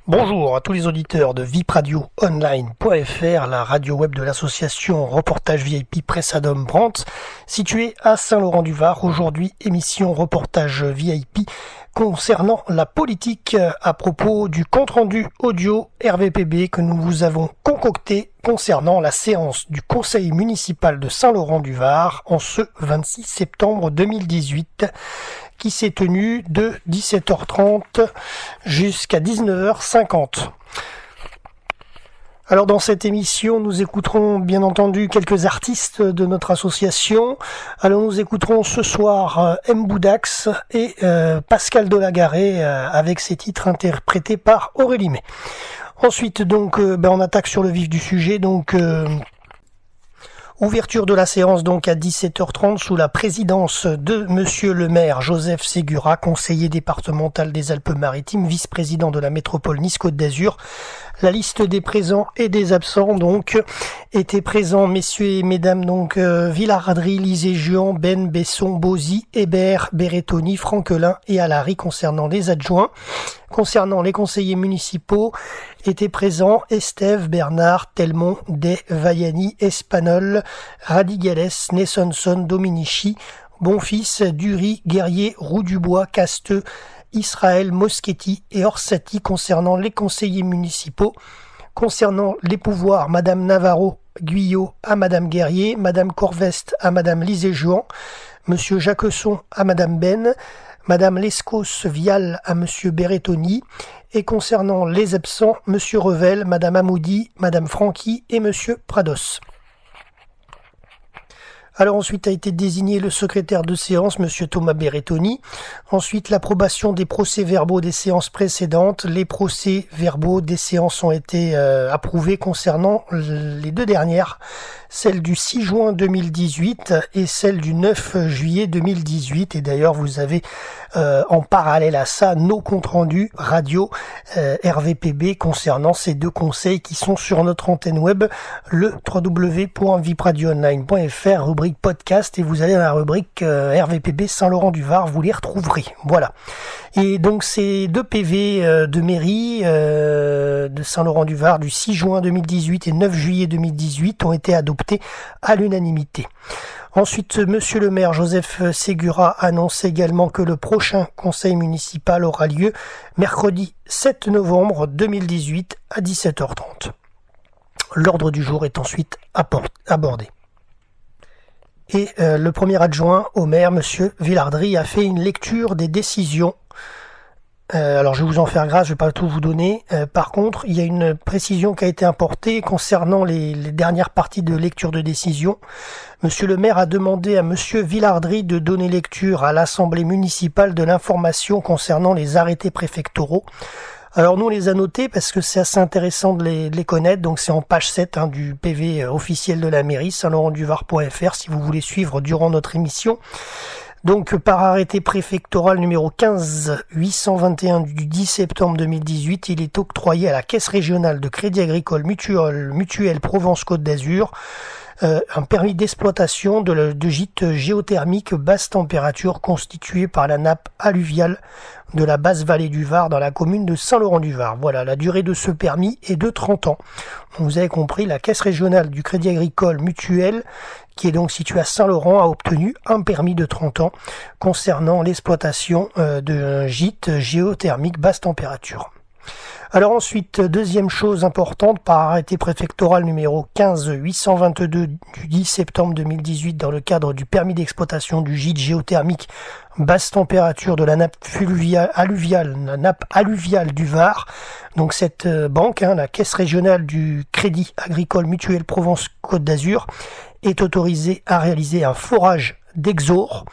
Bonjour à tous les auditeurs de vipradioonline.fr, la radio web de l'association Reportage VIP Pressadom Brandt, située à Saint-Laurent-du-Var. Aujourd'hui, émission Reportage VIP concernant la politique à propos du compte-rendu audio RVPB que nous vous avons concocté concernant la séance du conseil municipal de Saint-Laurent-du-Var en ce 26 septembre 2018 qui s'est tenue de 17h30 jusqu'à 19h50. Alors dans cette émission, nous écouterons bien entendu quelques artistes de notre association. Alors nous écouterons ce soir M. Boudax et Pascal Delagaré avec ses titres interprétés par Aurélie May. Ensuite donc on attaque sur le vif du sujet. Ouverture de la séance donc à 17h30 sous la présidence de Monsieur le maire Joseph Ségura, conseiller départemental des Alpes-Maritimes, vice-président de la métropole Nice-Côte d'Azur. La liste des présents et des absents donc étaient présents messieurs et mesdames Villardry, Lisée-Juan, Ben, Besson, Bozy, Hébert, Berrettoni, Franquelin et Alary concernant les adjoints. Concernant les conseillers municipaux, étaient présents Estève, Bernard, Telmont, Day, Vaiani, Espanol, Radigales, Nessonson, Dominici, Bonfils, Dury, Guerrier, Roux-du-Bois, Casteux, Israël, Moschetti et Orsatti concernant les conseillers municipaux. Concernant les pouvoirs, Madame Navarro, Guyot à Madame Guerrier, Madame Corveste à Madame Lisée-Juan, Monsieur Jacquesson à Madame Ben, Madame Lescos Vial à Monsieur Berrettoni, et concernant les absents, Monsieur Revel, Madame Amoudi, Madame Franqui et Monsieur Prados. Alors ensuite a été désigné le secrétaire de séance, Monsieur Thomas Berrettoni. Ensuite, l'approbation des procès-verbaux des séances précédentes. Les procès-verbaux des séances ont été approuvés concernant les deux dernières, celle du 6 juin 2018 et celle du 9 juillet 2018. Et d'ailleurs, vous avez en parallèle à ça nos comptes rendus radio RVPB concernant ces deux conseils qui sont sur notre antenne web, le www.vipradioonline.fr, rubrique podcast, et vous allez dans la rubrique RVPB Saint-Laurent-du-Var, vous les retrouverez. Voilà. Et donc ces deux PV de mairie de Saint-Laurent-du-Var du 6 juin 2018 et 9 juillet 2018 ont été adoptés à l'unanimité. Ensuite, Monsieur le maire Joseph Ségura annonce également que le prochain conseil municipal aura lieu mercredi 7 novembre 2018 à 17h30. L'ordre du jour est ensuite abordé. Et le premier adjoint au maire, Monsieur Villardry, a fait une lecture des décisions. Alors je vais vous en faire grâce, je vais pas tout vous donner. Par contre, il y a une précision qui a été apportée concernant les dernières parties de lecture de décision. Monsieur le maire a demandé à Monsieur Villardry de donner lecture à l'Assemblée municipale de l'information concernant les arrêtés préfectoraux. Alors nous on les a notés parce que c'est assez intéressant de les connaître, donc c'est en page 7 du PV officiel de la mairie, saint-laurent-du-var.fr, si vous voulez suivre durant notre émission. Donc par arrêté préfectoral numéro 15-821 du 10 septembre 2018, il est octroyé à la Caisse régionale de crédit agricole mutuelle Provence-Côte d'Azur un permis d'exploitation de gîte géothermique basse température constitué par la nappe alluviale de la basse vallée du Var dans la commune de Saint-Laurent-du-Var. Voilà, la durée de ce permis est de 30 ans. Vous avez compris, la Caisse régionale du crédit agricole mutuel, qui est donc située à Saint-Laurent, a obtenu un permis de 30 ans concernant l'exploitation d'un gîte géothermique basse température. Alors ensuite, deuxième chose importante, par arrêté préfectoral numéro 15-822 du 10 septembre 2018 dans le cadre du permis d'exploitation du gîte géothermique basse température de la nappe alluviale du Var. Donc cette banque, la Caisse régionale du crédit agricole mutuel Provence-Côte d'Azur, est autorisée à réaliser un forage d'exor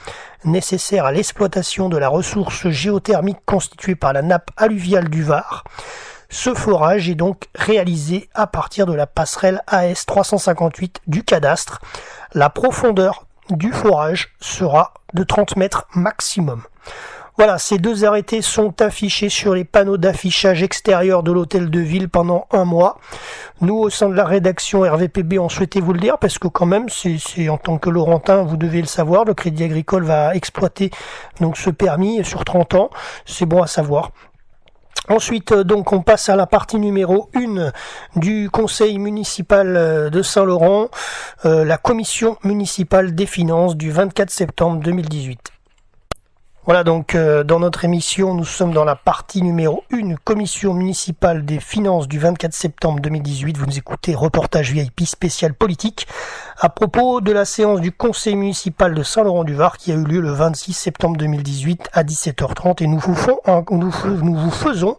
nécessaire à l'exploitation de la ressource géothermique constituée par la nappe alluviale du Var. Ce forage est donc réalisé à partir de la passerelle AS 358 du cadastre. La profondeur du forage sera de 30 mètres maximum. Voilà, ces deux arrêtés sont affichés sur les panneaux d'affichage extérieur de l'hôtel de ville pendant 1 mois. Nous, au sein de la rédaction RVPB, on souhaitait vous le dire parce que quand même, c'est en tant que Laurentin, vous devez le savoir, le Crédit Agricole va exploiter donc ce permis sur 30 ans. C'est bon à savoir. Ensuite, donc, on passe à la partie numéro 1 du conseil municipal de Saint-Laurent, la commission municipale des finances du 24 septembre 2018. Voilà, donc dans notre émission, nous sommes dans la partie numéro 1, commission municipale des finances du 24 septembre 2018. Vous nous écoutez, reportage VIP spécial politique à propos de la séance du conseil municipal de Saint-Laurent-du-Var qui a eu lieu le 26 septembre 2018 à 17h30 et nous vous faisons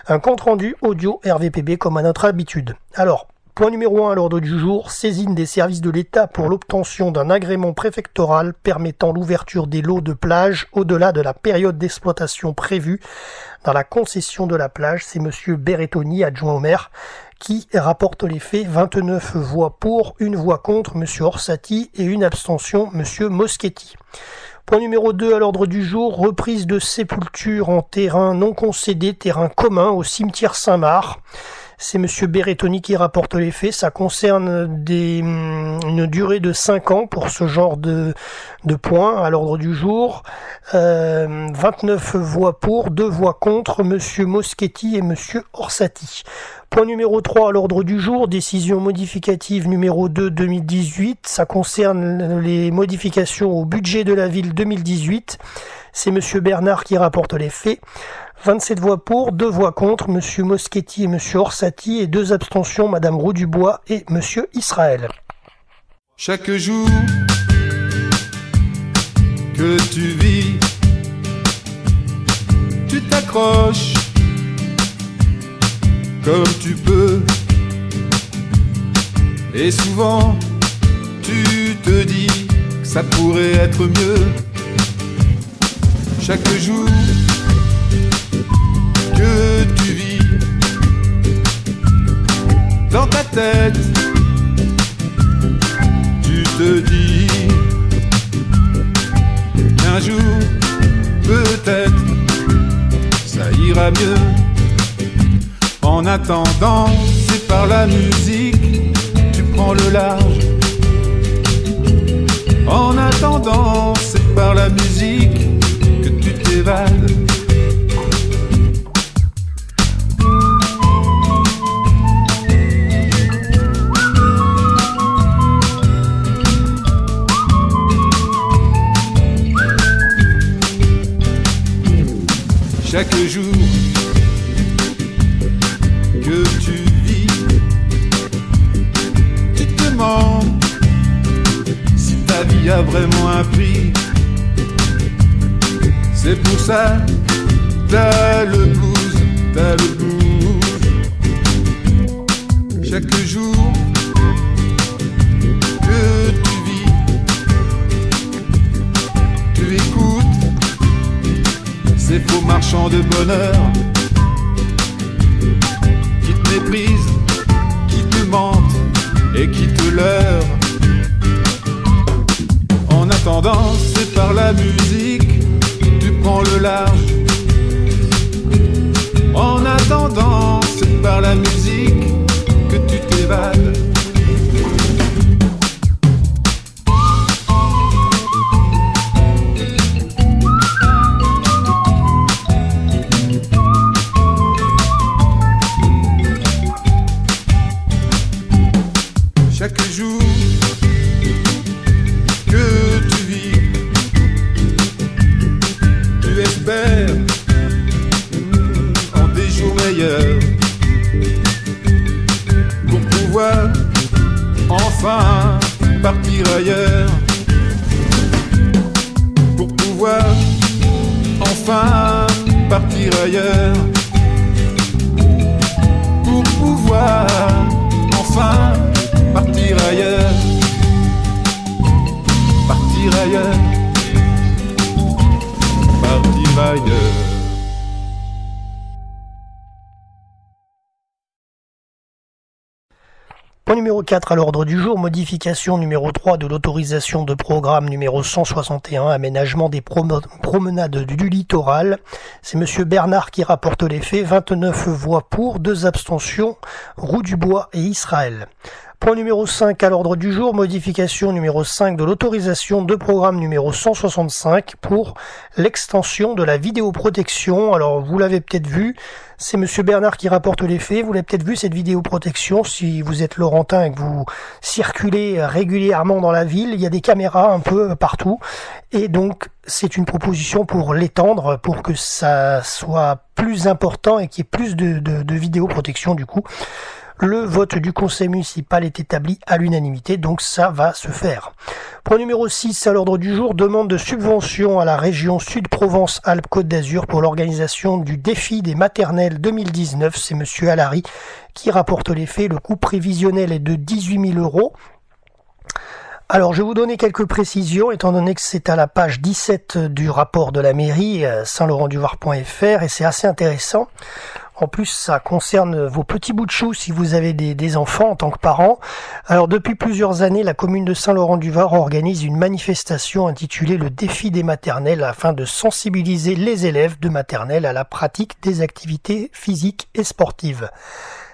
un compte-rendu audio RVPB comme à notre habitude. Alors, point numéro 1 à l'ordre du jour, saisine des services de l'État pour l'obtention d'un agrément préfectoral permettant l'ouverture des lots de plage au-delà de la période d'exploitation prévue dans la concession de la plage. C'est monsieur Berrettoni, adjoint au maire, qui rapporte les faits. 29 voix pour, 1 voix contre, monsieur Orsatti, et 1 abstention, monsieur Moschetti. Point numéro 2 à l'ordre du jour, reprise de sépulture en terrain non concédé, terrain commun au cimetière Saint-Marc. C'est monsieur Berrettoni qui rapporte les faits. Ça concerne une durée de 5 ans pour ce genre de points à l'ordre du jour. 29 voix pour, 2 voix contre, monsieur Moschetti et monsieur Orsatti. Point numéro 3 à l'ordre du jour, décision modificative numéro 2 2018. Ça concerne les modifications au budget de la ville 2018. C'est monsieur Bernard qui rapporte les faits. 27 voix pour, 2 voix contre, monsieur Moschetti et monsieur Orsatti, et 2 abstentions, madame Roux-Dubois et monsieur Israël. Chaque jour que tu vis, tu t'accroches comme tu peux, et souvent tu te dis que ça pourrait être mieux. Chaque jour que tu vis dans ta tête, tu te dis qu'un jour, peut-être, ça ira mieux. En attendant, c'est par la musique, tu prends le large. En attendant, c'est par la musique que tu t'évades. Chaque jour que tu vis, tu te demandes si ta vie a vraiment un prix. C'est pour ça t'as le blues, t'as le blues. Chaque jour que tu vis, tu écoutes ces faux marchands de bonheur qui te méprisent, qui te mentent et qui te leurrent. En attendant, c'est par la musique, tu prends le large. En attendant, c'est par la musique que tu t'évades. Chaque jour que tu vis, tu espères en des jours meilleurs pour pouvoir enfin partir ailleurs, pour pouvoir enfin partir ailleurs, pour pouvoir enfin partir ailleurs, partir ailleurs, partir ailleurs. Point numéro 4 à l'ordre du jour, modification numéro 3 de l'autorisation de programme numéro 161, aménagement des promenades du littoral. C'est monsieur Bernard qui rapporte les faits, 29 voix pour, 2 abstentions, Roux-Dubois et Israël. Point numéro 5 à l'ordre du jour, modification numéro 5 de l'autorisation de programme numéro 165 pour l'extension de la vidéoprotection. Alors vous l'avez peut-être vu, c'est Monsieur Bernard qui rapporte les faits. Vous l'avez peut-être vu cette vidéoprotection si vous êtes Laurentin et que vous circulez régulièrement dans la ville. Il y a des caméras un peu partout et donc c'est une proposition pour l'étendre pour que ça soit plus important et qu'il y ait plus de vidéoprotection du coup. Le vote du conseil municipal est établi à l'unanimité, donc ça va se faire. Point numéro 6 à l'ordre du jour, demande de subvention à la région Sud-Provence-Alpes-Côte d'Azur pour l'organisation du défi des maternelles 2019. C'est Monsieur Allary qui rapporte les faits. Le coût prévisionnel est de 18 000 €. Alors, je vais vous donner quelques précisions, étant donné que c'est à la page 17 du rapport de la mairie, saint-laurent-du-var.fr, et c'est assez intéressant. En plus, ça concerne vos petits bouts de chou si vous avez des enfants en tant que parents. Alors, depuis plusieurs années, la commune de Saint-Laurent-du-Var organise une manifestation intitulée le défi des maternelles afin de sensibiliser les élèves de maternelle à la pratique des activités physiques et sportives.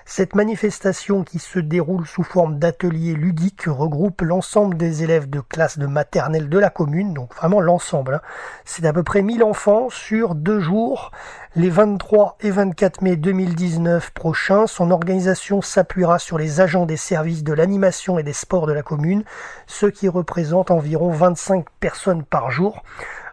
Cette manifestation qui se déroule sous forme d'ateliers ludiques regroupe l'ensemble des élèves de classe de maternelle de la commune, donc vraiment l'ensemble. C'est à peu près 1000 enfants sur 2 jours, les 23 et 24 mai 2019 prochains. Son organisation s'appuiera sur les agents des services de l'animation et des sports de la commune, ce qui représente environ 25 personnes par jour.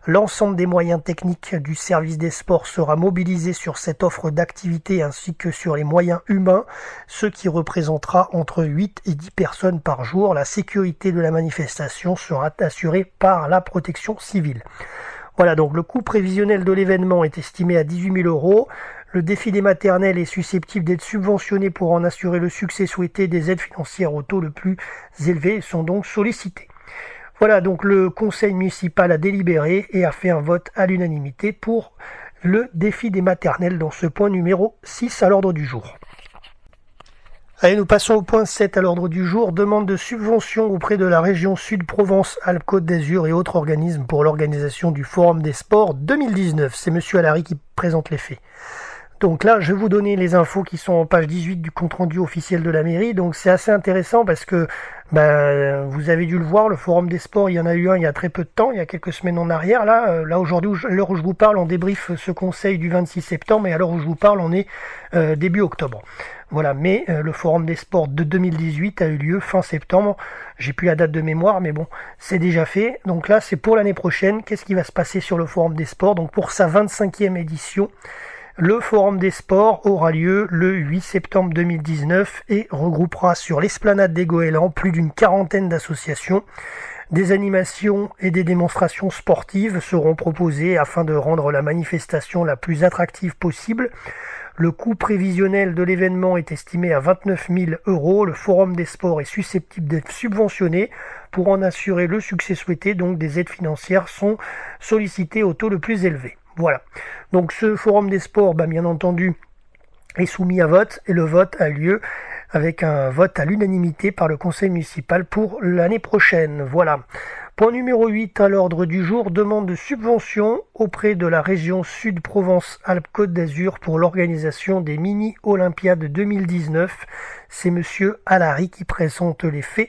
L'ensemble des moyens techniques du service des sports sera mobilisé sur cette offre d'activité ainsi que sur les moyens humains, ce qui représentera entre 8 et 10 personnes par jour. La sécurité de la manifestation sera assurée par la protection civile. Voilà, donc le coût prévisionnel de l'événement est estimé à 18 000 €. Le défi des maternelles est susceptible d'être subventionné pour en assurer le succès souhaité. Des aides financières au taux le plus élevé sont donc sollicitées. Voilà, donc le conseil municipal a délibéré et a fait un vote à l'unanimité pour le défi des maternelles dans ce point numéro 6 à l'ordre du jour. Allez, nous passons au point 7 à l'ordre du jour. Demande de subvention auprès de la région Sud-Provence-Alpes-Côte d'Azur et autres organismes pour l'organisation du Forum des sports 2019. C'est Monsieur Allary qui présente les faits. Donc là, je vais vous donner les infos qui sont en page 18 du compte-rendu officiel de la mairie. Donc c'est assez intéressant parce que vous avez dû le voir, le forum des sports, il y en a eu un il y a très peu de temps, il y a quelques semaines en arrière. Là aujourd'hui, à l'heure où je vous parle, on débriefe ce conseil du 26 septembre et à l'heure où je vous parle, on est début octobre. Voilà, mais le forum des sports de 2018 a eu lieu fin septembre. J'ai plus la date de mémoire, mais bon, c'est déjà fait. Donc là, c'est pour l'année prochaine. Qu'est-ce qui va se passer sur le forum des sports? Donc pour sa 25e édition, le Forum des sports aura lieu le 8 septembre 2019 et regroupera sur l'esplanade des Goélands plus d'une quarantaine d'associations. Des animations et des démonstrations sportives seront proposées afin de rendre la manifestation la plus attractive possible. Le coût prévisionnel de l'événement est estimé à 29 000 €. Le Forum des sports est susceptible d'être subventionné. Pour en assurer le succès souhaité, donc des aides financières sont sollicitées au taux le plus élevé. Voilà. Donc ce forum des sports, bien entendu, est soumis à vote et le vote a lieu avec un vote à l'unanimité par le conseil municipal pour l'année prochaine. Voilà. Point numéro 8 à l'ordre du jour, demande de subvention auprès de la région Sud-Provence-Alpes-Côte d'Azur pour l'organisation des mini-olympiades 2019. C'est Monsieur Allary qui présente les faits.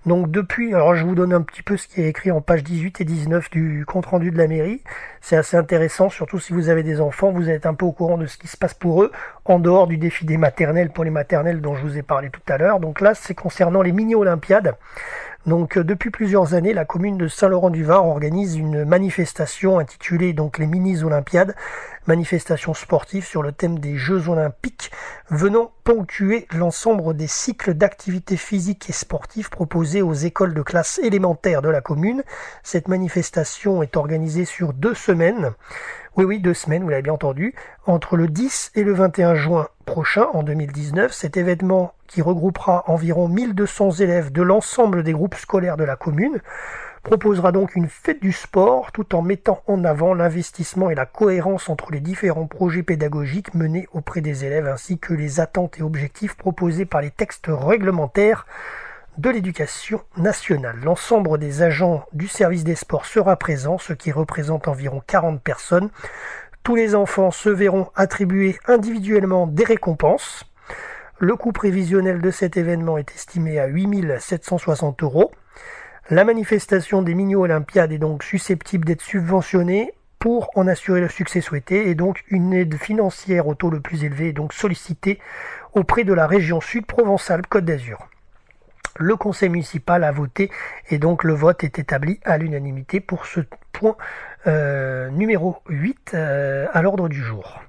Donc depuis, alors je vous donne un petit peu ce qui est écrit en page 18 et 19 du compte-rendu de la mairie. C'est assez intéressant, surtout si vous avez des enfants, vous êtes un peu au courant de ce qui se passe pour eux, en dehors du défi des maternelles pour les maternelles dont je vous ai parlé tout à l'heure. Donc là, c'est concernant les mini-olympiades. Donc depuis plusieurs années, la commune de Saint-Laurent-du-Var organise une manifestation intitulée donc les mini-olympiades, manifestation sportive sur le thème des Jeux olympiques, venant ponctuer l'ensemble des cycles d'activités physiques et sportives proposés aux écoles de classe élémentaire de la commune. Cette manifestation est organisée sur 2 semaines. Oui, 2 semaines, vous l'avez bien entendu. Entre le 10 et le 21 juin prochain, en 2019, cet événement qui regroupera environ 1200 élèves de l'ensemble des groupes scolaires de la commune proposera donc une fête du sport tout en mettant en avant l'investissement et la cohérence entre les différents projets pédagogiques menés auprès des élèves ainsi que les attentes et objectifs proposés par les textes réglementaires de l'éducation nationale. L'ensemble des agents du service des sports sera présent, ce qui représente environ 40 personnes. Tous les enfants se verront attribuer individuellement des récompenses. Le coût prévisionnel de cet événement est estimé à 8 760 €. La manifestation des mini-olympiades est donc susceptible d'être subventionnée pour en assurer le succès souhaité, et donc une aide financière au taux le plus élevé est donc sollicitée auprès de la région Sud Provence-Alpes-Côte d'Azur. Le conseil municipal a voté et donc le vote est établi à l'unanimité pour ce point numéro 8 à l'ordre du jour.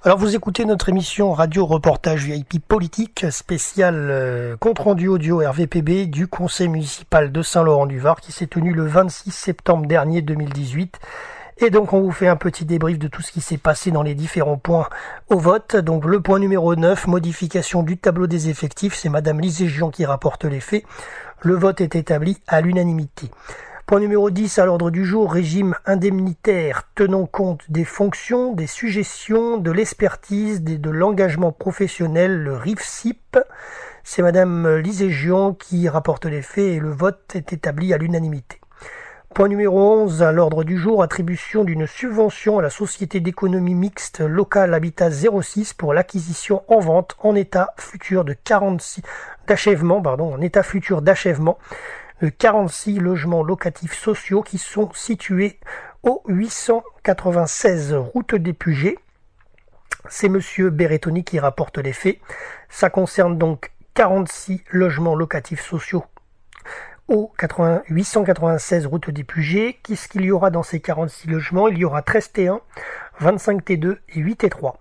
Alors vous écoutez notre émission Radio Reportage VIP Politique spéciale compte rendu audio RVPB du conseil municipal de Saint-Laurent-du-Var qui s'est tenu le 26 septembre dernier 2018. Et donc on vous fait un petit débrief de tout ce qui s'est passé dans les différents points au vote. Donc le point numéro 9, modification du tableau des effectifs, c'est Madame Liségian qui rapporte les faits. Le vote est établi à l'unanimité. Point numéro 10 à l'ordre du jour, régime indemnitaire tenant compte des fonctions, des suggestions, de l'expertise, de l'engagement professionnel, le RIFSIP. C'est Madame Liségian qui rapporte les faits et le vote est établi à l'unanimité. Point numéro 11 à l'ordre du jour, attribution d'une subvention à la Société d'économie mixte locale Habitat 06 pour l'acquisition en vente en état futur d'achèvement de 46 logements locatifs sociaux qui sont situés au 896 route des Pugets. C'est Monsieur Berrettoni qui rapporte les faits. Ça concerne donc 46 logements locatifs sociaux au 896 route des Pugets. Qu'est-ce qu'il y aura dans ces 46 logements? Il y aura 13 T1, 25 T2 et 8 T3.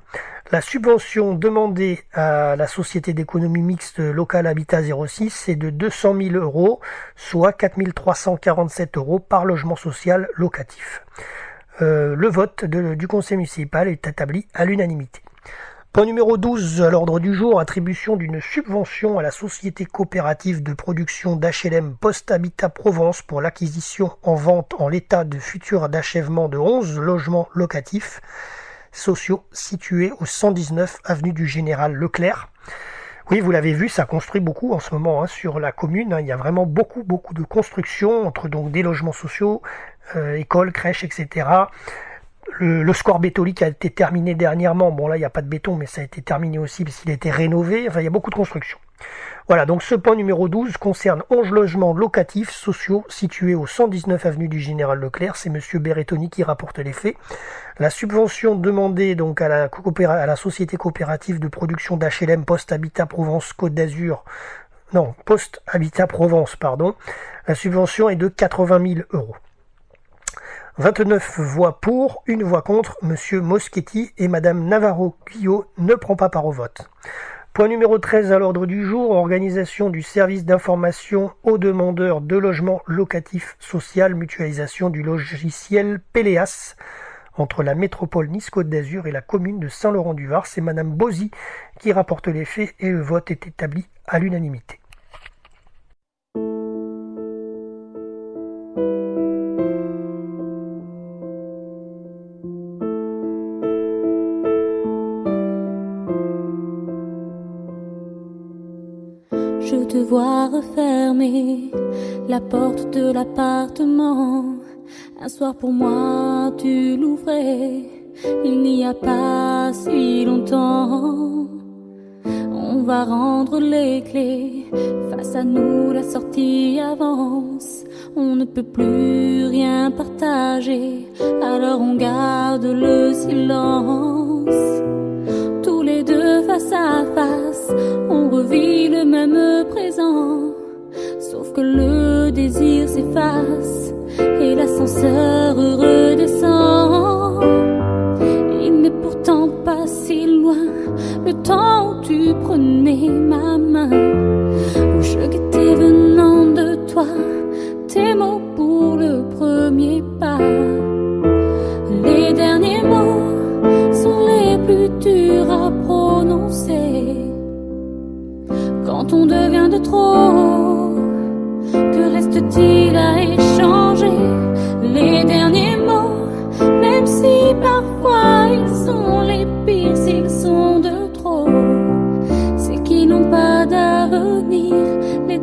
La subvention demandée à la Société d'économie mixte locale Habitat 06 est de 200 000 €, soit 4 347 € par logement social locatif. Le vote du conseil municipal est établi à l'unanimité. Point numéro 12 à l'ordre du jour, attribution d'une subvention à la Société coopérative de production d'HLM Post-Habitat Provence pour l'acquisition en vente en l'état de futur d'achèvement de 11 logements locatifs sociaux situés au 119 avenue du Général Leclerc. Oui, vous l'avez vu, ça construit beaucoup en ce moment sur la commune. Il y a vraiment beaucoup de constructions entre donc des logements sociaux, écoles, crèches, etc. Le square bétolique a été terminé dernièrement. Bon là, il n'y a pas de béton, mais ça a été terminé aussi parce qu'il a été rénové. Enfin, il y a beaucoup de constructions. Voilà, donc ce point numéro 12 concerne 11 logements locatifs sociaux situés au 119 avenue du Général Leclerc. C'est Monsieur Berrettoni qui rapporte les faits. La subvention demandée donc à la Société coopérative de production d'HLM Post-Habitat Provence Côte d'Azur, Post-Habitat Provence, la subvention est de 80 000 €. 29 voix pour, 1 voix contre, Monsieur Moschetti et Madame Navarro-Guyot ne prend pas part au vote. Point numéro 13 à l'ordre du jour, organisation du service d'information aux demandeurs de logements locatifs social, mutualisation du logiciel Péléas entre la métropole Nice-Côte d'Azur et la commune de Saint-Laurent-du-Var. C'est Madame Bozy qui rapporte les faits et le vote est établi à l'unanimité. Je te vois refermer la porte de l'appartement. Un soir pour moi tu l'ouvrais, il n'y a pas si longtemps. On va rendre les clés, face à nous la sortie avance. On ne peut plus rien partager, alors on garde le silence. Tous les deux face à face, on revit le même présent. Sauf que le désir s'efface et l'ascenseur redescend. Il n'est pourtant pas si loin le temps où tu prenais ma main, où je guettais venant de toi tes mots pour le premier pas. Les derniers mots sont les plus durs à prononcer. Quand on devient de trop, que reste-t-il à échanger? Les derniers mots, même si parfois ils sont les pires, s'ils sont de trop, c'est qu'ils n'ont pas d'avenir. Les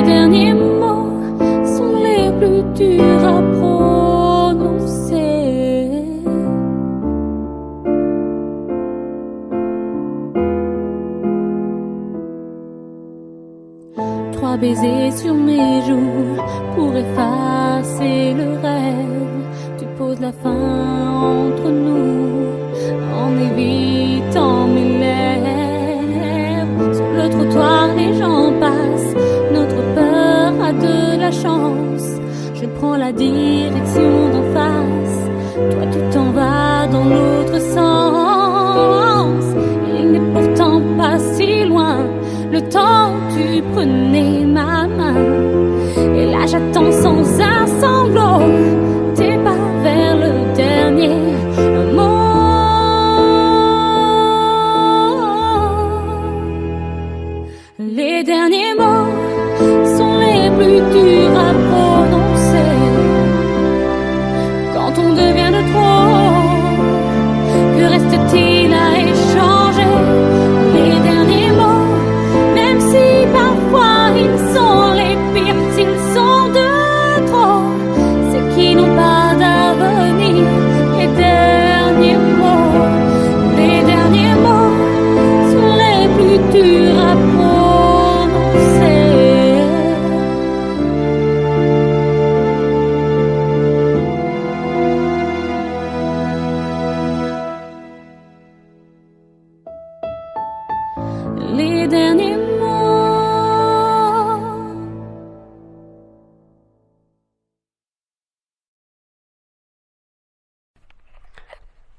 derniers mots sont les plus durs à prononcer. 3 baisers sur mes joues pour effacer le rêve. Tu poses la fin entre nous en évitant mes lèvres. Sur le trottoir les gens passent, notre peur a de la chance. Je prends la direction d'en face, toi tu t'en vas dans l'autre sens. Il n'est pourtant pas si loin, le temps où tu prenais ma main. Et là j'attends sans un sanglot tes pas vers le dernier mot. Les derniers mots sont les plus durs à prononcer. Quand on devient de trop, que reste-t-il à échanger? Les derniers mots, même si parfois ils sont les pires, s'ils sont de trop, c'est qu'ils n'ont pas d'avenir. Les derniers mots, les derniers mots sont les plus durs à prononcer. Les derniers mots.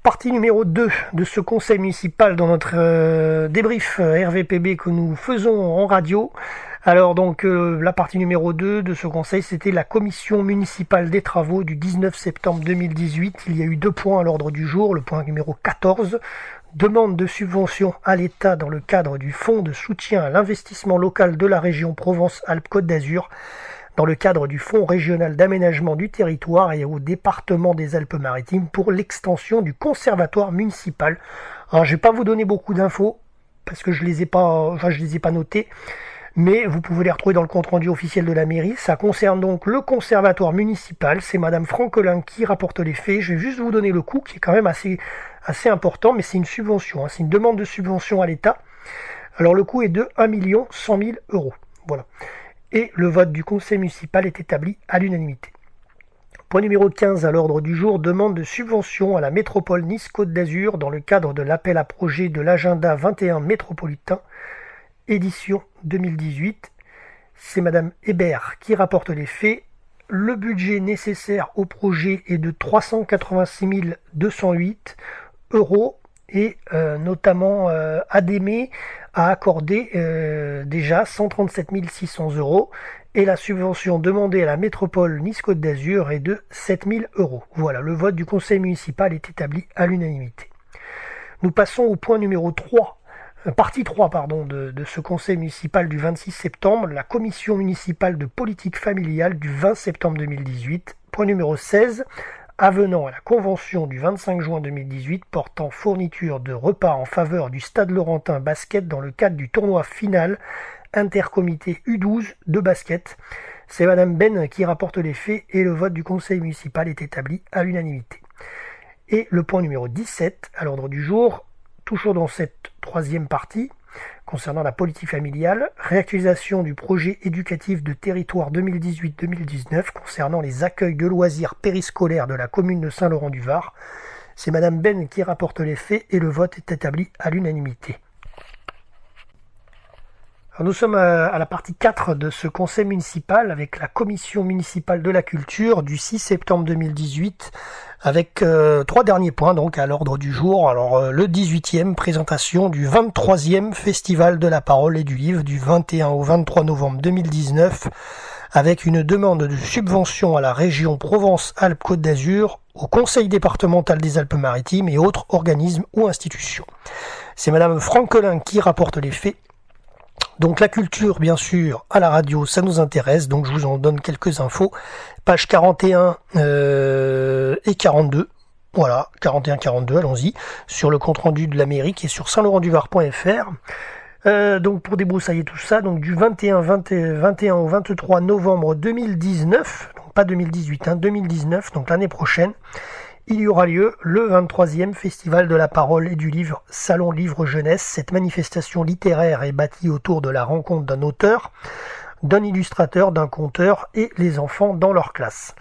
Partie numéro 2 de ce conseil municipal dans notre débrief RVPB que nous faisons en radio. Alors donc la partie numéro 2 de ce conseil, c'était la commission municipale des travaux du 19 septembre 2018. Il y a eu 2 points à l'ordre du jour. Le point numéro 14, demande de subvention à l'État dans le cadre du fonds de soutien à l'investissement local de la région Provence-Alpes-Côte d'Azur, dans le cadre du fonds régional d'aménagement du territoire et au département des Alpes-Maritimes pour l'extension du conservatoire municipal. Alors je vais pas vous donner beaucoup d'infos parce que je les ai pas notées, mais vous pouvez les retrouver dans le compte-rendu officiel de la mairie. Ça concerne donc le conservatoire municipal. C'est Madame Francolin qui rapporte les faits. Je vais juste vous donner le coût qui est quand même assez important, mais c'est une subvention, c'est une demande de subvention à l'État. Alors le coût est de 1 100 000 €. Voilà. Et le vote du conseil municipal est établi à l'unanimité. Point numéro 15 à l'ordre du jour, demande de subvention à la métropole Nice-Côte d'Azur dans le cadre de l'appel à projet de l'agenda 21 métropolitain, édition 2018. C'est Madame Hébert qui rapporte les faits. Le budget nécessaire au projet est de 386 208 € et notamment ADEME a accordé déjà 137 600 € et la subvention demandée à la métropole Nice-Côte d'Azur est de 7 000 €. Voilà, le vote du conseil municipal est établi à l'unanimité. Nous passons au point numéro 3, partie 3 de ce conseil municipal du 26 septembre, la commission municipale de politique familiale du 20 septembre 2018. Point numéro 16, avenant à la convention du 25 juin 2018 portant fourniture de repas en faveur du Stade Laurentin Basket dans le cadre du tournoi final intercomité U12 de basket. C'est Madame Ben qui rapporte les faits et le vote du conseil municipal est établi à l'unanimité. Et le point numéro 17 à l'ordre du jour, toujours dans cette troisième partie, concernant la politique familiale, réactualisation du projet éducatif de territoire 2018-2019 concernant les accueils de loisirs périscolaires de la commune de Saint-Laurent-du-Var. C'est Madame Ben qui rapporte les faits et le vote est établi à l'unanimité. Alors nous sommes à la partie 4 de ce conseil municipal avec la commission municipale de la culture du 6 septembre 2018 avec 3 derniers points donc à l'ordre du jour. Alors le 18e, présentation du 23e Festival de la parole et du livre du 21 au 23 novembre 2019 avec une demande de subvention à la région Provence-Alpes-Côte d'Azur, au Conseil départemental des Alpes-Maritimes et autres organismes ou institutions. C'est Madame Francolin qui rapporte les faits. Donc la culture, bien sûr, à la radio, ça nous intéresse, donc je vous en donne quelques infos. Page 41 et 42, voilà, 41-42, allons-y, sur le compte-rendu de la mairie qui est sur saintlaurentduvar.fr. Donc pour débroussailler tout ça, donc du 21 au 23 novembre 2019, donc pas 2018, 2019, donc l'année prochaine, il y aura lieu le 23e Festival de la parole et du livre Salon Livre Jeunesse. Cette manifestation littéraire est bâtie autour de la rencontre d'un auteur, d'un illustrateur, d'un conteur et les enfants dans leur classe.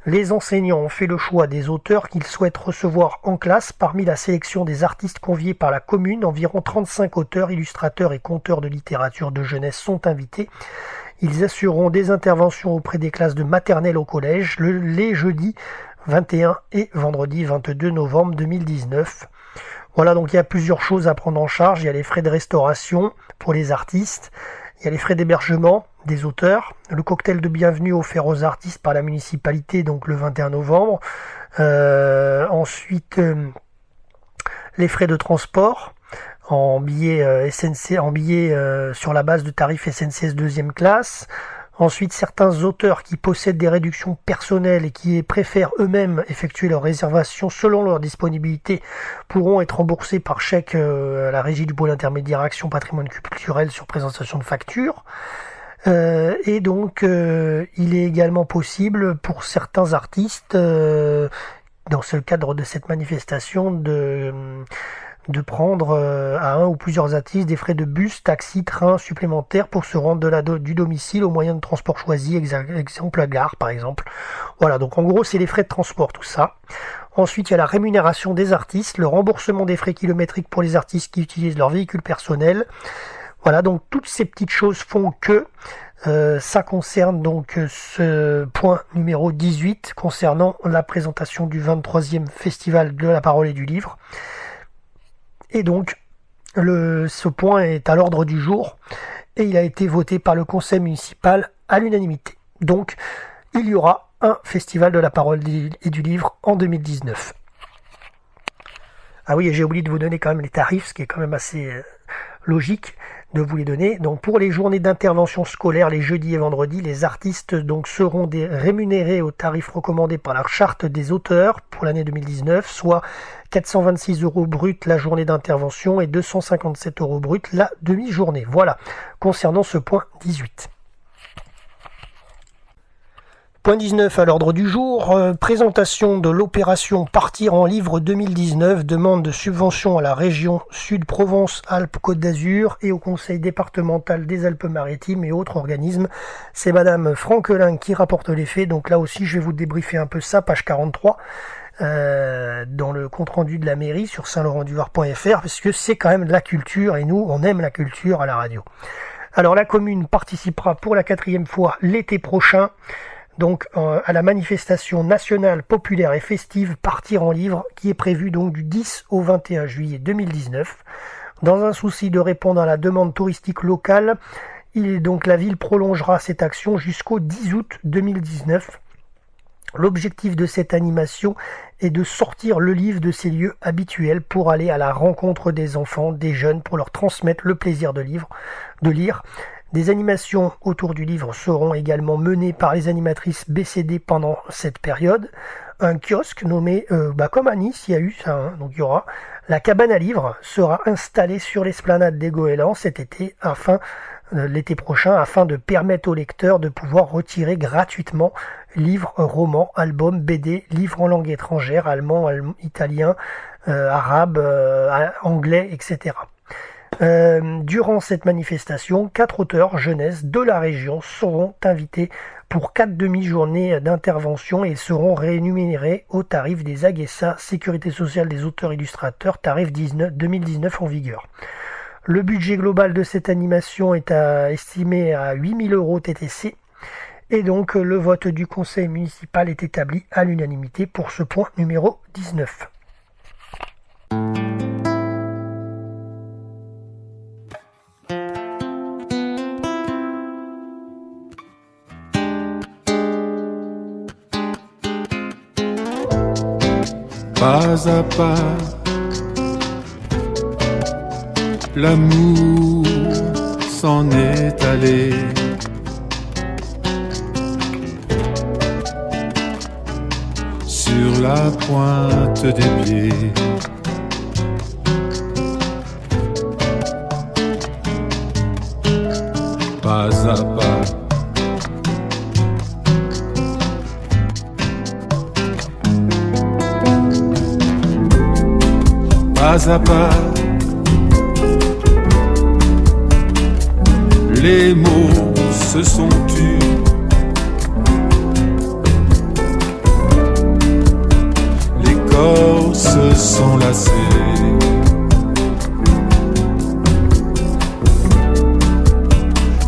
Les enseignants ont fait le choix des auteurs qu'ils souhaitent recevoir en classe. Parmi la sélection des artistes conviés par la commune, environ 35 auteurs, illustrateurs et conteurs de littérature de jeunesse sont invités. Ils assureront des interventions auprès des classes de maternelle au collège les jeudis 21 et vendredi 22 novembre 2019. Voilà, donc il y a plusieurs choses à prendre en charge. Il y a les frais de restauration pour les artistes. Il y a les frais d'hébergement des auteurs, le cocktail de bienvenue offert aux artistes par la municipalité, donc le 21 novembre. Ensuite, les frais de transport en billets sur la base de tarifs SNCS deuxième classe. Ensuite, certains auteurs qui possèdent des réductions personnelles et qui préfèrent eux-mêmes effectuer leur réservation selon leur disponibilité pourront être remboursés par chèque à la régie du pôle intermédiaire Action Patrimoine Culturel sur présentation de facture. Et donc, il est également possible pour certains artistes, dans ce cadre de cette manifestation, de prendre à un ou plusieurs artistes des frais de bus, taxi, train supplémentaires pour se rendre du domicile au moyen de transport choisi, exemple la gare par exemple. Voilà, donc en gros c'est les frais de transport, tout ça. Ensuite il y a la rémunération des artistes, le remboursement des frais kilométriques pour les artistes qui utilisent leur véhicule personnel. Voilà, donc toutes ces petites choses font que ça concerne donc ce point numéro 18 concernant la présentation du 23e Festival de la Parole et du Livre. Et donc, ce point est à l'ordre du jour et il a été voté par le conseil municipal à l'unanimité. Donc, il y aura un Festival de la Parole et du Livre en 2019. Ah oui, et j'ai oublié de vous donner quand même les tarifs, ce qui est quand même assez logique de vous les donner. Donc pour les journées d'intervention scolaire, les jeudis et vendredis, les artistes donc seront rémunérés au tarif recommandé par la charte des auteurs pour l'année 2019, soit 426 € brut la journée d'intervention et 257 € brut la demi-journée. Voilà, concernant ce point 18. Point 19 à l'ordre du jour, présentation de l'opération Partir en livre 2019, demande de subvention à la région Sud-Provence-Alpes-Côte d'Azur et au conseil départemental des Alpes-Maritimes et autres organismes. C'est madame Franquelin qui rapporte les faits, donc là aussi je vais vous débriefer un peu ça, page 43, dans le compte-rendu de la mairie sur saint-laurent-du-var.fr, parce que c'est quand même de la culture et nous on aime la culture à la radio. Alors la commune participera pour la 4e fois l'été prochain, donc à la manifestation nationale, populaire et festive Partir en livre, qui est prévue donc du 10 au 21 juillet 2019. Dans un souci de répondre à la demande touristique locale, la ville prolongera cette action jusqu'au 10 août 2019. L'objectif de cette animation est de sortir le livre de ses lieux habituels pour aller à la rencontre des enfants, des jeunes, pour leur transmettre le plaisir de lire. Des animations autour du livre seront également menées par les animatrices BCD pendant cette période. Un kiosque nommé, comme à Nice, il y a eu ça, donc il y aura. La cabane à livres sera installée sur l'esplanade des Goélands cet été, l'été prochain, afin de permettre aux lecteurs de pouvoir retirer gratuitement livres, romans, albums, BD, livres en langue étrangère, allemand, italien, arabe, anglais, etc. Durant cette manifestation, 4 auteurs jeunesse de la région seront invités pour 4 demi-journées d'intervention et seront rémunérés au tarif des AGESA, Sécurité sociale des auteurs illustrateurs, tarif 2019 en vigueur. Le budget global de cette animation est estimé à 8 000 € TTC et donc le vote du conseil municipal est établi à l'unanimité pour ce point numéro 19. Pas à pas, l'amour s'en est allé. Sur la pointe des pieds, pas à pas, pas à pas, les mots se sont tus. Les corps se sont lassés.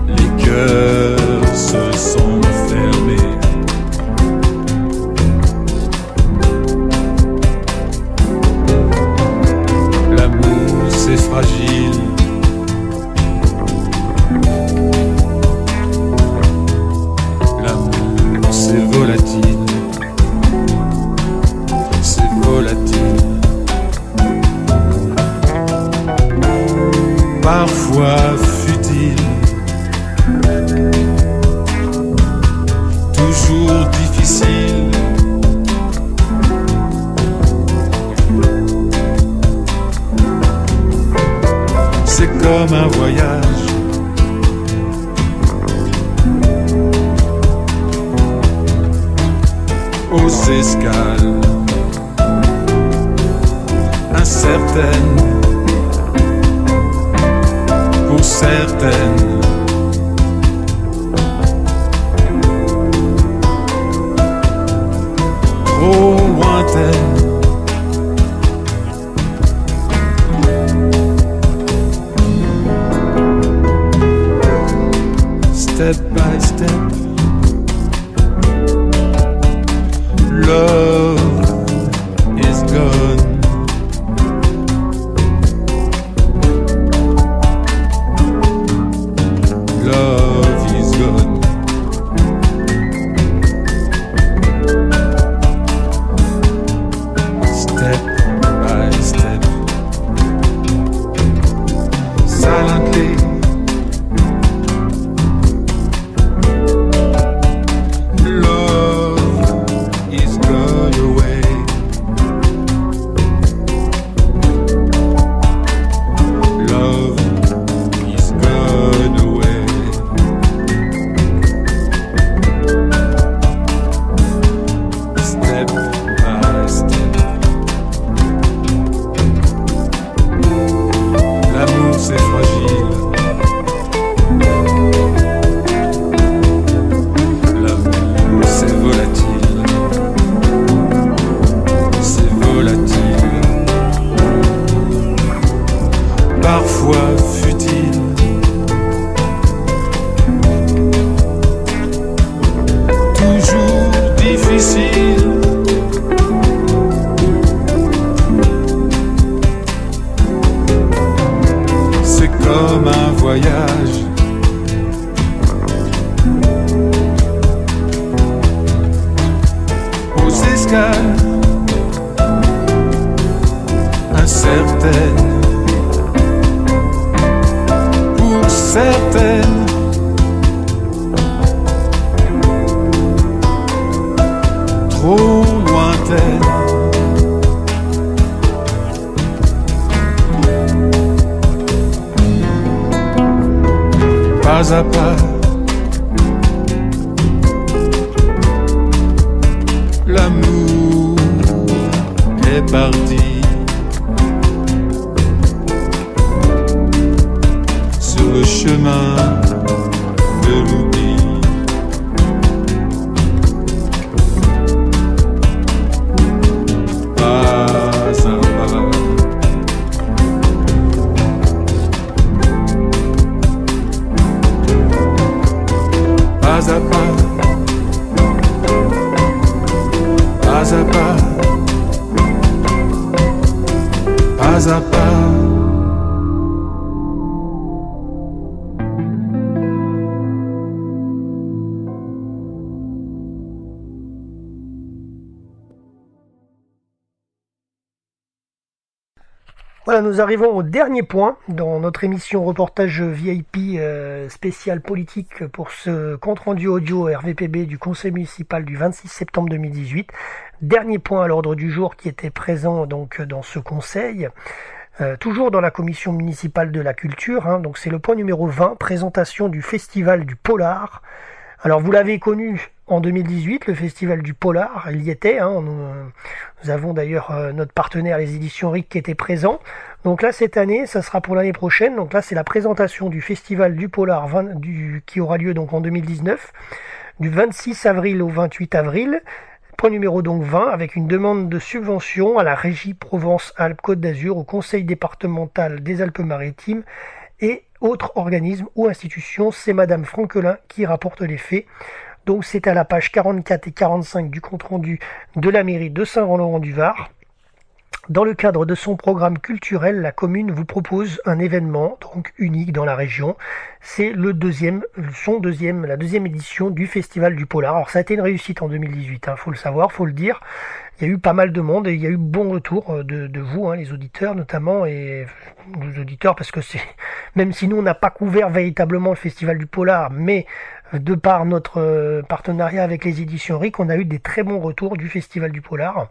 Les cœurs se sont fermés. L'amour c'est fragile. L'amour c'est volatile. C'est volatile. Parfois futile. Toujours difficile. C'est comme un voyage. Aux escales incertaines pour certaines. Trop lointaines. Step by step, love is gone. Love is gone. Step by step, silently. Parfois futile. Toujours difficile. C'est comme un voyage. Aux escales incertaines. Certaines. Trop lointaines. Pas à pas. L'amour est parti. Le chemin de l'oubli. Pas à pas. Pas à pas. Pas à pas. Pas à pas. Voilà, nous arrivons au dernier point dans notre émission reportage VIP spécial politique pour ce compte-rendu audio RVPB du Conseil municipal du 26 septembre 2018. Dernier point à l'ordre du jour qui était présent donc dans ce conseil. Toujours dans la commission municipale de la culture, donc c'est le point numéro 20, présentation du festival du Polar. Alors vous l'avez connu en 2018, le Festival du Polar, il y était. Nous avons d'ailleurs notre partenaire, les éditions RIC, qui était présent. Donc là, cette année, ça sera pour l'année prochaine. Donc là, c'est la présentation du Festival du Polar qui aura lieu donc en 2019, du 26 avril au 28 avril. Point numéro donc 20, avec une demande de subvention à la Régie Provence-Alpes-Côte d'Azur, au Conseil départemental des Alpes-Maritimes et autres organismes ou institutions. C'est Madame Franquelin qui rapporte les faits. Donc c'est à la page 44 et 45 du compte-rendu de la mairie de Saint-Laurent-du-Var. Dans le cadre de son programme culturel, la commune vous propose un événement donc unique dans la région. C'est la deuxième édition du Festival du Polar. Alors ça a été une réussite en 2018, faut le savoir, faut le dire. Il y a eu pas mal de monde et il y a eu bon retour de vous, les auditeurs notamment, et les auditeurs, parce que c'est, même si nous on n'a pas couvert véritablement le Festival du Polar, mais de par notre partenariat avec les éditions RIC, on a eu des très bons retours du Festival du Polar.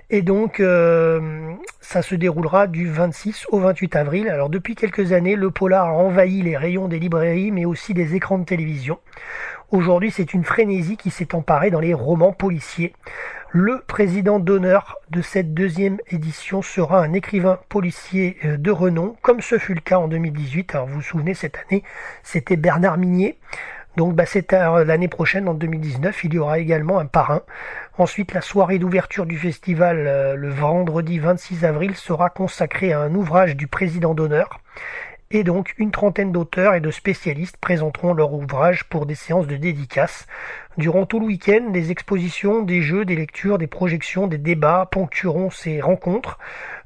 Et donc, ça se déroulera du 26 au 28 avril. Alors, depuis quelques années, le Polar a envahi les rayons des librairies, mais aussi des écrans de télévision. Aujourd'hui, c'est une frénésie qui s'est emparée dans les romans policiers. Le président d'honneur de cette deuxième édition sera un écrivain policier de renom, comme ce fut le cas en 2018. Alors, vous vous souvenez, cette année, c'était Bernard Minier. Donc c'est l'année prochaine, en 2019, il y aura également un parrain. Ensuite, la soirée d'ouverture du festival, le vendredi 26 avril, sera consacrée à un ouvrage du président d'honneur. Et donc, une trentaine d'auteurs et de spécialistes présenteront leur ouvrage pour des séances de dédicaces. Durant tout le week-end, des expositions, des jeux, des lectures, des projections, des débats ponctueront ces rencontres.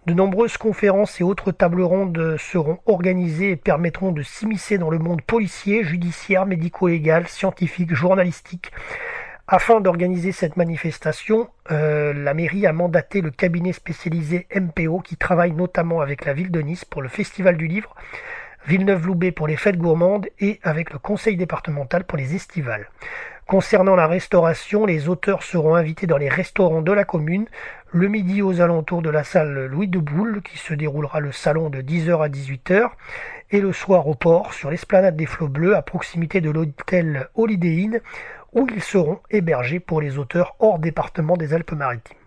De nombreuses conférences et autres tables rondes seront organisées et permettront de s'immiscer dans le monde policier, judiciaire, médico-légal, scientifique, journalistique. Afin d'organiser cette manifestation, la mairie a mandaté le cabinet spécialisé MPO qui travaille notamment avec la ville de Nice pour le Festival du Livre, Villeneuve-Loubet pour les fêtes gourmandes et avec le conseil départemental pour les estivales. Concernant la restauration, les auteurs seront invités dans les restaurants de la commune le midi aux alentours de la salle Louis de Boulle qui se déroulera le salon de 10h à 18h et le soir au port sur l'esplanade des Flots Bleus à proximité de l'hôtel Holiday Inn où ils seront hébergés pour les auteurs hors département des Alpes-Maritimes.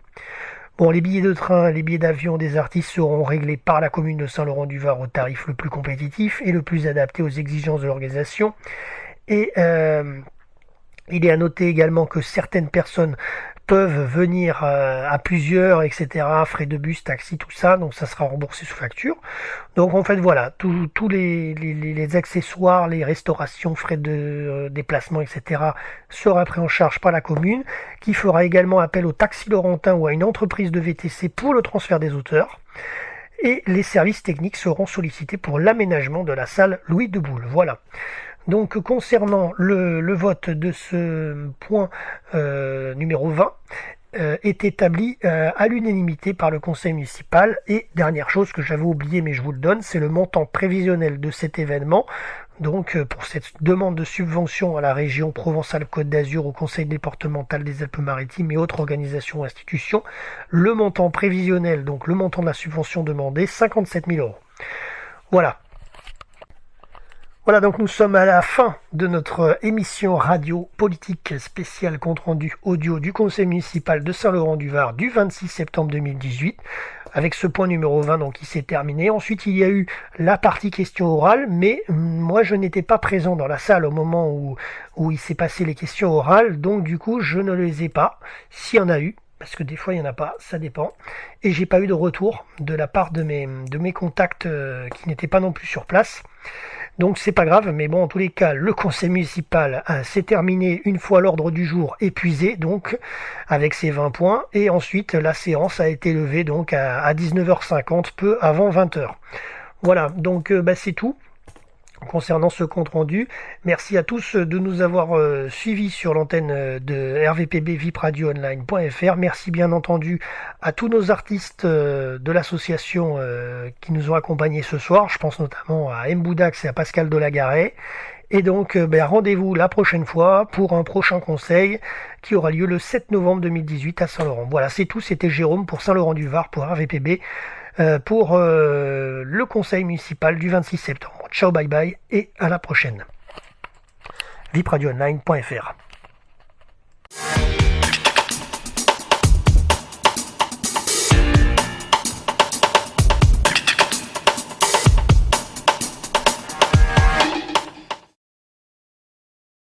Bon, les billets de train, les billets d'avion des artistes seront réglés par la commune de Saint-Laurent-du-Var au tarif le plus compétitif et le plus adapté aux exigences de l'organisation. Et il est à noter également que certaines personnes peuvent venir à plusieurs, etc. Frais de bus, taxi, tout ça, donc ça sera remboursé sous facture. Donc en fait voilà, tous les accessoires, les restaurations, frais de déplacement, etc. sera pris en charge par la commune, qui fera également appel au taxi laurentin ou à une entreprise de VTC pour le transfert des auteurs. Et les services techniques seront sollicités pour l'aménagement de la salle Louis de Boulle. Voilà. Donc concernant le vote de ce point numéro 20 est établi à l'unanimité par le conseil municipal. Et dernière chose que j'avais oublié mais je vous le donne, c'est le montant prévisionnel de cet événement. Donc pour cette demande de subvention à la région Provence-Alpes-Côte d'Azur, au conseil départemental des Alpes-Maritimes et autres organisations et institutions, le montant prévisionnel, donc le montant de la subvention demandée, 57 000 €. Voilà. Voilà, donc nous sommes à la fin de notre émission radio politique spéciale compte rendu audio du conseil municipal de Saint-Laurent-du-Var du 26 septembre 2018, avec ce point numéro 20 donc qui s'est terminé. Ensuite, il y a eu la partie questions orales, mais moi je n'étais pas présent dans la salle au moment où il s'est passé les questions orales, donc du coup je ne les ai pas, s'il y en a eu. Parce que des fois il n'y en a pas, ça dépend. Et j'ai pas eu de retour de la part de mes contacts qui n'étaient pas non plus sur place. Donc c'est pas grave, mais bon, en tous les cas, le conseil municipal s'est terminé une fois l'ordre du jour épuisé, donc avec ses 20 points. Et ensuite, la séance a été levée donc à 19h50, peu avant 20h. Voilà, donc c'est tout concernant ce compte rendu. Merci à tous de nous avoir suivis sur l'antenne de RVPB VIPRadioOnline.fr. Merci bien entendu à tous nos artistes de l'association qui nous ont accompagnés ce soir. Je pense notamment à M. Boudax et à Pascal Delagaret. Et donc rendez-vous la prochaine fois pour un prochain conseil qui aura lieu le 7 novembre 2018 à Saint-Laurent. Voilà, c'est tout. C'était Jérôme pour Saint-Laurent-du-Var pour RVPB. Pour le conseil municipal du 26 septembre. Ciao, bye bye et à la prochaine. vipradioonline.fr.